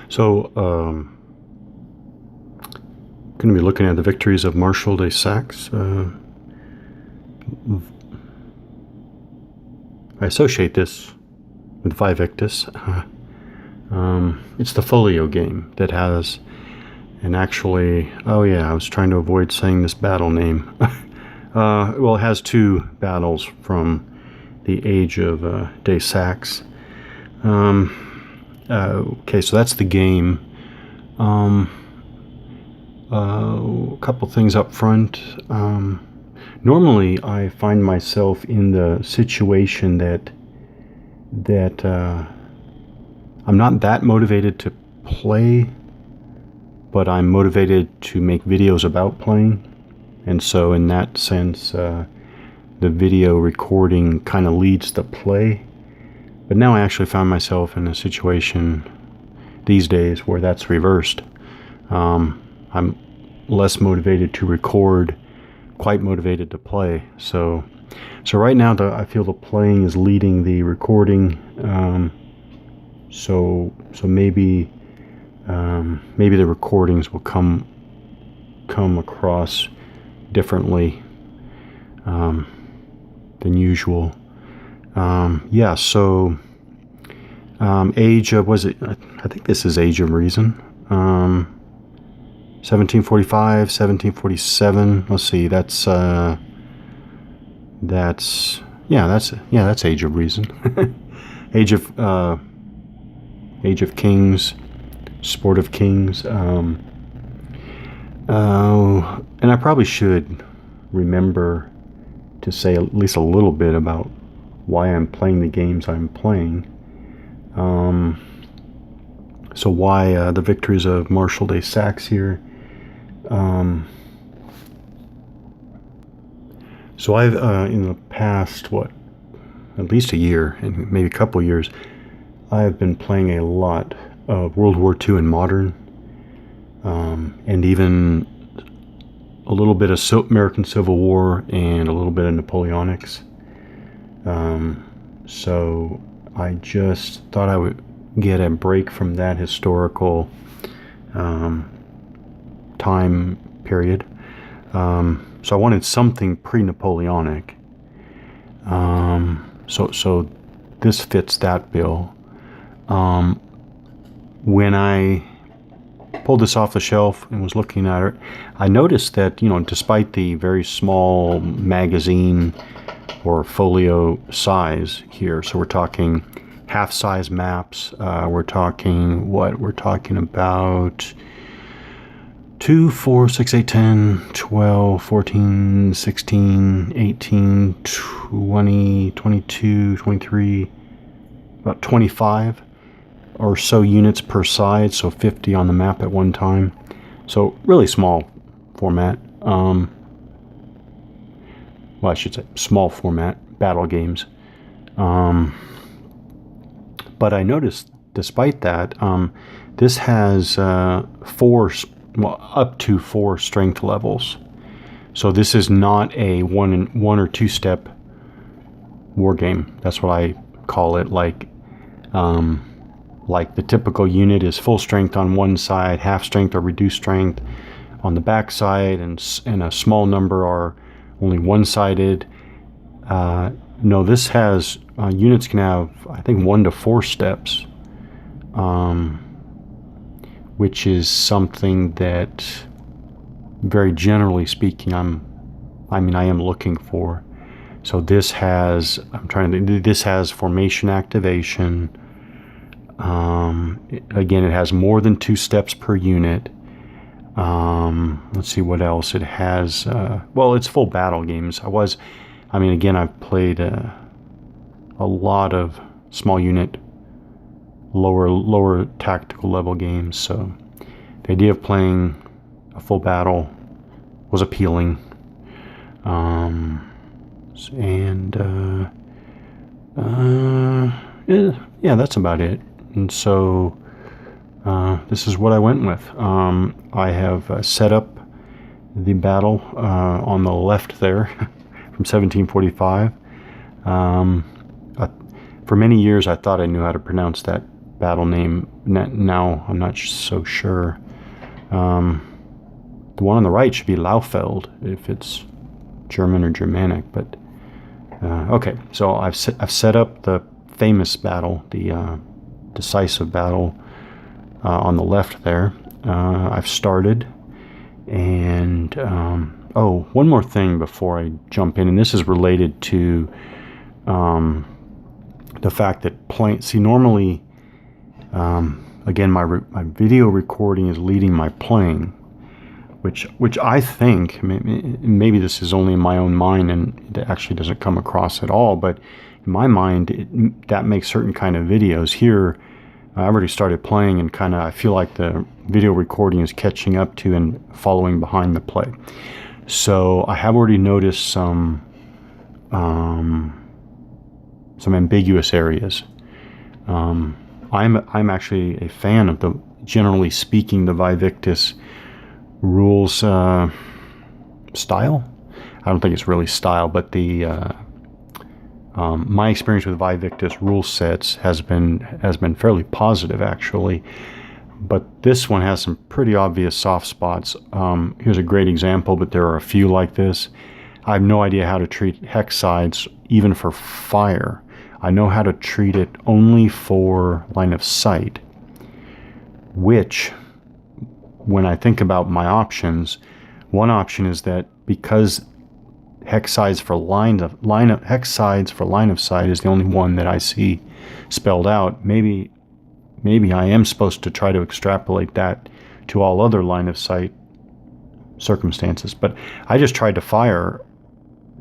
So, going to be looking at the victories of Marechal de Saxe. I associate this with Victus. It's the folio game that has, and actually, oh yeah, I was trying to avoid saying this battle name. Well, it has two battles from the age of de Saxe. Okay, so that's the game. A couple things up front. Normally, I find myself in the situation that I'm not that motivated to play, but I'm motivated to make videos about playing. And so in that sense, the video recording kind of leads the play. But now I actually found myself in a situation these days where that's reversed. I'm less motivated to record, quite motivated to play. So right now I feel the playing is leading the recording. So maybe the recordings will come across differently than usual. Yeah, so age of, was it, I think this is Age of Reason. 1745, 1747. Let's see, that's Age of Reason. Age of Kings, Sport of Kings. And I probably should remember to say at least a little bit about why I'm playing the games I'm playing. So why the victories of Marechal de Saxe here. So I've in the past, at least a year and maybe a couple years, I have been playing a lot of World War II and modern, and even a little bit of American Civil War and a little bit of Napoleonics. So I just thought I would get a break from that historical time period. So I wanted something pre-Napoleonic. So this fits that bill. When I pulled this off the shelf and was looking at it, I noticed that, despite the very small magazine or folio size here, so we're talking half-size maps, we're talking about 2, 4, 6, 8, 10, 12, 14, 16, 18, 20, 22, 23, about 25 or so units per side, so 50 on the map at one time. So really small format. Well, I should say small format battle games. But I noticed, despite that, this has up to 4 strength levels. So this is not a one or two step war game. That's what I call it. Like the typical unit is full strength on one side, half strength or reduced strength on the back side, and a small number are only one-sided. No, this has units can have, I think, 1 to 4 steps, which is something that, very generally speaking, I am looking for. So this has, this has formation activation. Again, it has more than 2 steps per unit. Let's see what else it has. Well, it's full battle games. Again, I've played a lot of small unit, lower tactical level games. So the idea of playing a full battle was appealing. Yeah, that's about it. And so this is what I went with. I have set up the battle on the left there from 1745. For many years I thought I knew how to pronounce that battle name. Now I'm not so sure. The one on the right should be Laufeld if it's German or Germanic, but okay. So I've set up the famous battle, the decisive battle on the left there. I've started, and oh, one more thing before I jump in, and this is related to the fact that playing. See, normally, again, my video recording is leading my playing, which I think, maybe this is only in my own mind and it actually doesn't come across at all, but in my mind, that makes certain kind of videos. Here, I've already started playing and kind of, I feel like the video recording is catching up to and following behind the play. So I have already noticed some ambiguous areas. I'm actually a fan of generally speaking, the Vivictus rules style. I don't think it's really style, but my experience with Vivictus rule sets has been fairly positive, actually. But this one has some pretty obvious soft spots. Here's a great example, but there are a few like this. I have no idea how to treat hex sides, even for fire. I know how to treat it only for line of sight, which, when I think about my options, one option is that because hex sides for line of sight is the only one that I see spelled out, maybe I am supposed to try to extrapolate that to all other line of sight circumstances. But I just tried to fire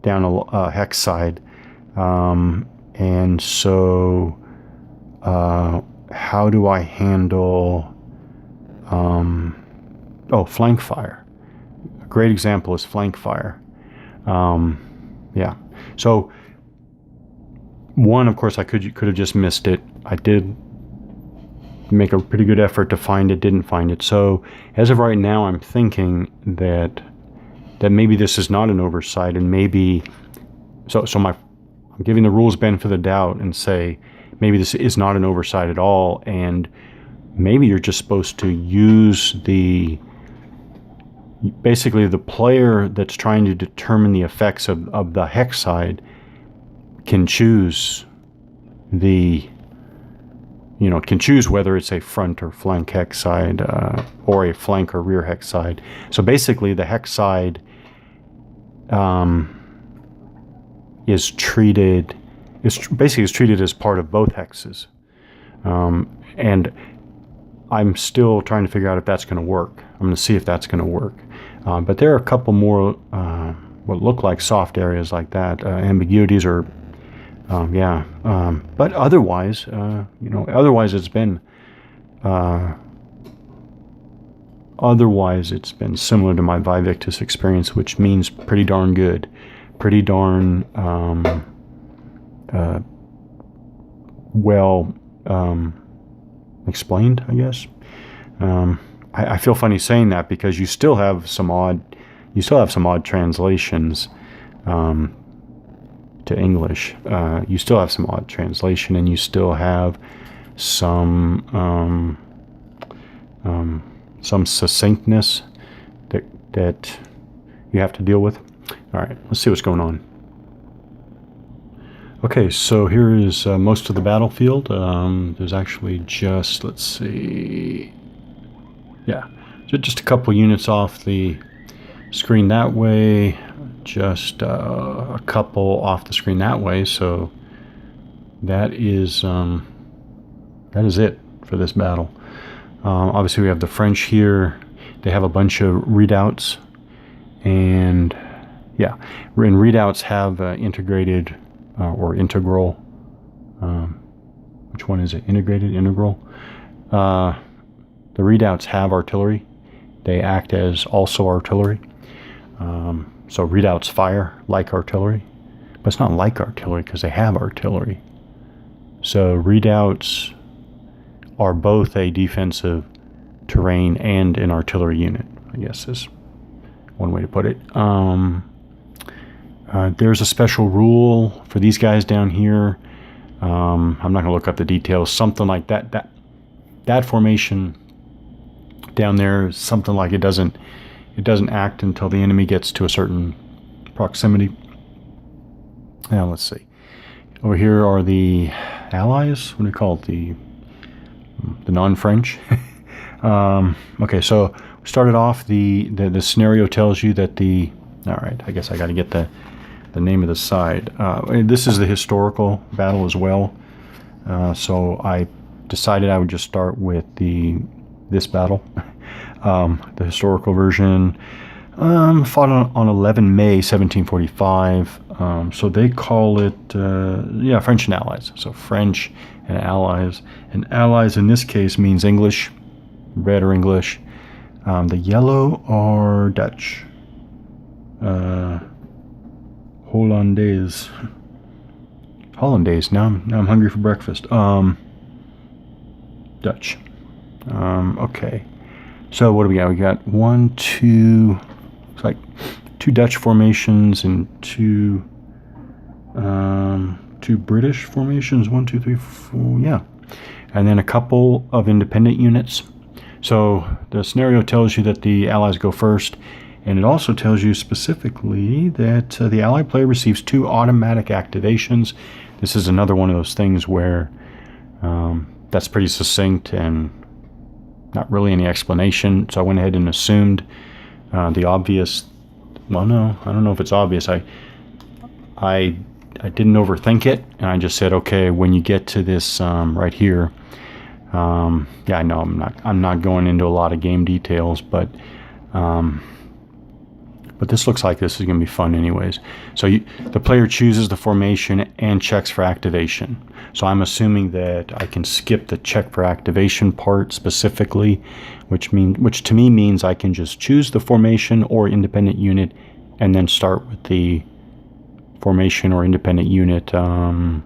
down a hex side, and so how do I handle flank fire? A great example is flank fire. Yeah. So one, of course, I could have just missed it. I did make a pretty good effort to find it, didn't find it. So as of right now, I'm thinking that maybe this is not an oversight, and maybe I'm giving the rules benefit of the doubt and say maybe this is not an oversight at all, and maybe you're just supposed to use basically the player that's trying to determine the effects of the hex side can choose can choose whether it's a front or flank hex side, or a flank or rear hex side. So basically the hex side is treated as part of both hexes, and I'm still trying to figure out if that's going to work. I'm going to see if that's going to work. But there are a couple more what look like soft areas like that, ambiguities, or but otherwise, it's been similar to my Vivictus experience, which means pretty darn good, pretty darn well explained, I guess. I feel funny saying that because you still have some odd translations to English. You still have some odd translation, and you still have some succinctness that you have to deal with. All right, let's see what's going on. Okay, so here is most of the battlefield. There's actually just, let's see, just a couple units off the screen that way, just a couple off the screen that way. So that is it for this battle. Obviously, we have the French here. They have a bunch of redoubts, and redoubts have integrated or integral. Which one is it? Integrated, integral. The redoubts have artillery. They act as also artillery. So redoubts fire like artillery, but it's not like artillery because they have artillery. So redoubts are both a defensive terrain and an artillery unit, I guess is one way to put it. There's a special rule for these guys down here. I'm not going to look up the details. Something like that. that formation down there is something like it doesn't act until the enemy gets to a certain proximity. Now let's see. Over here are the allies. What do you call it? The non-French. Okay, so we started off. The scenario tells you that the. All right, I guess I got to get the name of the side. This is the historical battle as well. So I decided I would just start with this battle, the historical version. Fought on 11 May 1745. So they call it, French and Allies. So French and Allies. And Allies in this case means English, red or English. The yellow are Dutch. Hollandaise. Now I'm hungry for breakfast. Dutch. Okay. So what do we got? We got 1, 2. It's like 2 Dutch formations and two British formations. 1, 2, 3, 4. Yeah. And then a couple of independent units. So the scenario tells you that the Allies go first. And it also tells you specifically that the Allied player receives 2 automatic activations. This is another one of those things where that's pretty succinct and not really any explanation. So I went ahead and assumed the obvious. Well, no, I don't know if it's obvious. I didn't overthink it, and I just said, okay, when you get to this right here, I know I'm not going into a lot of game details, but this looks like this is going to be fun anyways. So the player chooses the formation and checks for activation. So I'm assuming that I can skip the check for activation part specifically, which to me means I can just choose the formation or independent unit and then start with the formation or independent unit, I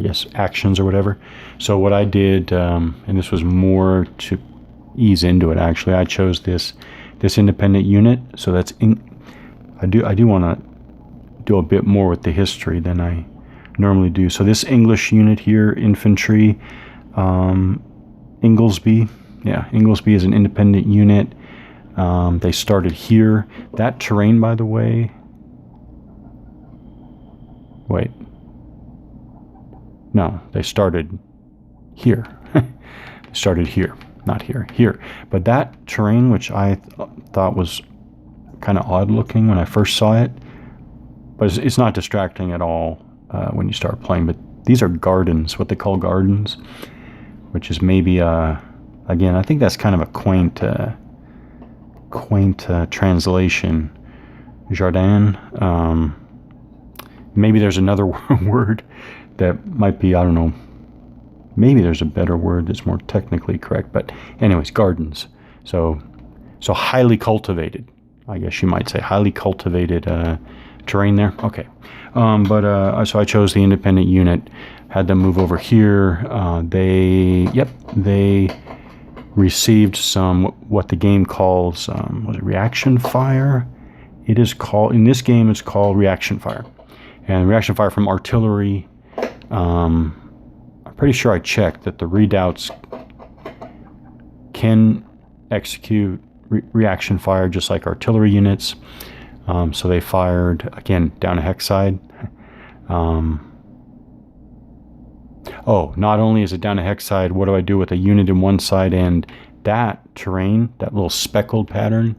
guess, actions or whatever. So what I did, and this was more to ease into it actually, I chose this independent unit. So that's I do want to do a bit more with the history than I normally do. So this English unit here, infantry, Inglesby. Yeah, Inglesby is an independent unit. They started here. That terrain, by the way. Wait. No, they started here. They started here. Not here, here. But that terrain, which I thought was kind of odd looking when I first saw it, but it's not distracting at all when you start playing. But these are gardens, what they call gardens, which is maybe, again, I think that's kind of a quaint translation. Jardin. Maybe there's another word that might be, I don't know, maybe there's a better word that's more technically correct, but anyways, gardens. So highly cultivated, I guess you might say, highly cultivated terrain there. Okay, so I chose the independent unit, had them move over here. They received some what the game calls was it reaction fire? It is called in this game. It's called reaction fire, and reaction fire from artillery. I'm pretty sure I checked that the redoubts can execute reaction fire just like artillery units. So they fired, again, down a hex side. Not only is it down a hex side, what do I do with a unit in one side? And that terrain, that little speckled pattern,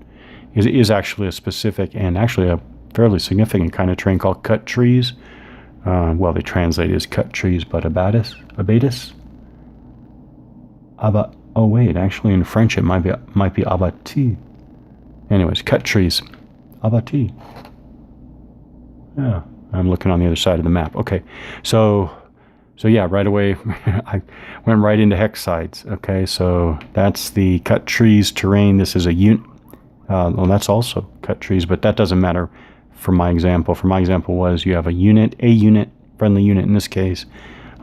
is actually a specific and actually a fairly significant kind of terrain called cut trees. Well, they translate it as cut trees, but abatis? Actually in French it might be abattis. Anyways, cut trees. Abattis. Yeah, I'm looking on the other side of the map. Okay, so yeah, right away I went right into hex sides. Okay, so that's the cut trees terrain. This is a unit. Well, that's also cut trees, but that doesn't matter for my example. For my example was you have a unit, friendly unit in this case,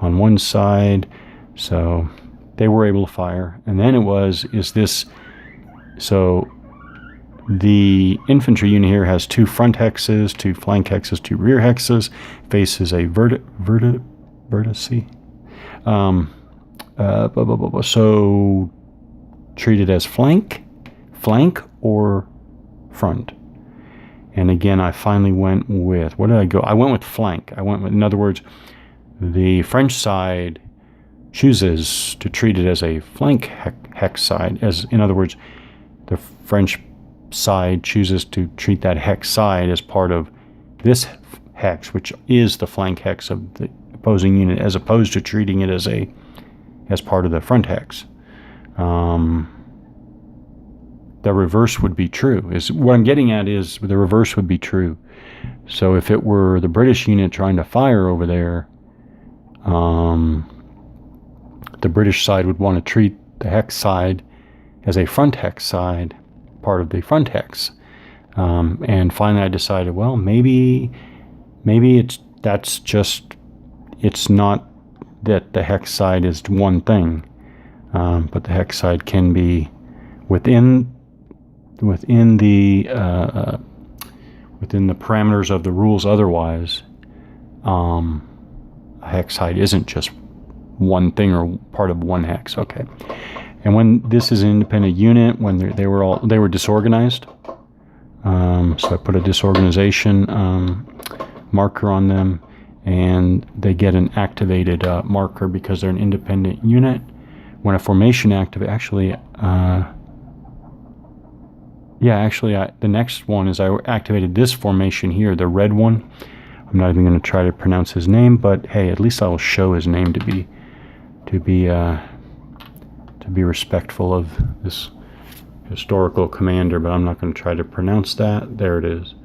on one side. So they were able to fire. And then so the infantry unit here has 2 front hexes, 2 flank hexes, 2 rear hexes, faces a vertice. So treat it as flank or front. And again, I finally went with, what did I go? I went with flank. In other words, the French side chooses to treat it as a flank hex side. In other words, the French side chooses to treat that hex side as part of this hex, which is the flank hex of the opposing unit, as opposed to treating it as part of the front hex. The reverse would be true. Is what I'm getting at is the reverse would be true. So if it were the British unit trying to fire over there, the British side would want to treat the hex side as a front hex side, part of the front hex. And finally I decided, well, maybe it's not that the hex side is one thing, but the hex side can be within the parameters of the rules. Otherwise, a hex side isn't just one thing or part of one hex. Okay. And when this is an independent unit, when they were disorganized, so I put a disorganization marker on them, and they get an activated marker because they're an independent unit. When a formation activates, the next one is I activated this formation here, the red one. I'm not even going to try to pronounce his name, but hey, at least I will show his name to be respectful of this historical commander, but I'm not going to try to pronounce that. There it is.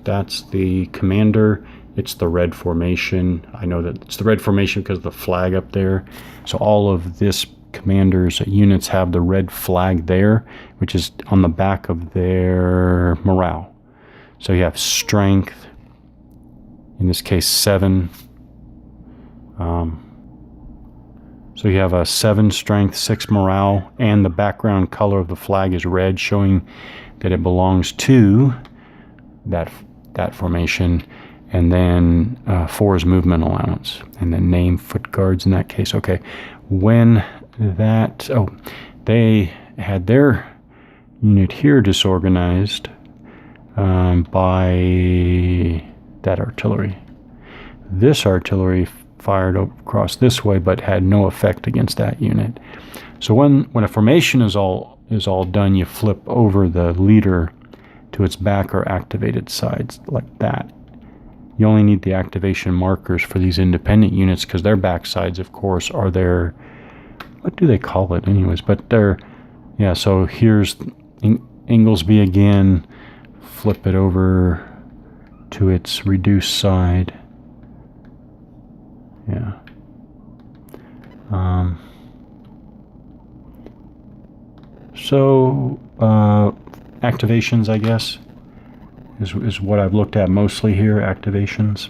That's the commander. It's the red formation. I know that it's the red formation because of the flag up there. So all of this commander's units have the red flag there, which is on the back of their morale. So you have strength, in this case 7. So you have a 7 strength, 6 morale, and the background color of the flag is red, showing that it belongs to that formation. And then 4 is movement allowance, and then name foot guards in that case. Okay, when that, they had their unit here disorganized by that artillery. This artillery fired across this way, but had no effect against that unit. So when a formation is all done, you flip over the leader to its back or activated sides like that. You only need the activation markers for these independent units because their backsides, of course, are their, what do they call it anyways? But they're, yeah, so here's Inglesby again, flip it over to its reduced side. Yeah. Activations, I guess, is what I've looked at mostly here, activations.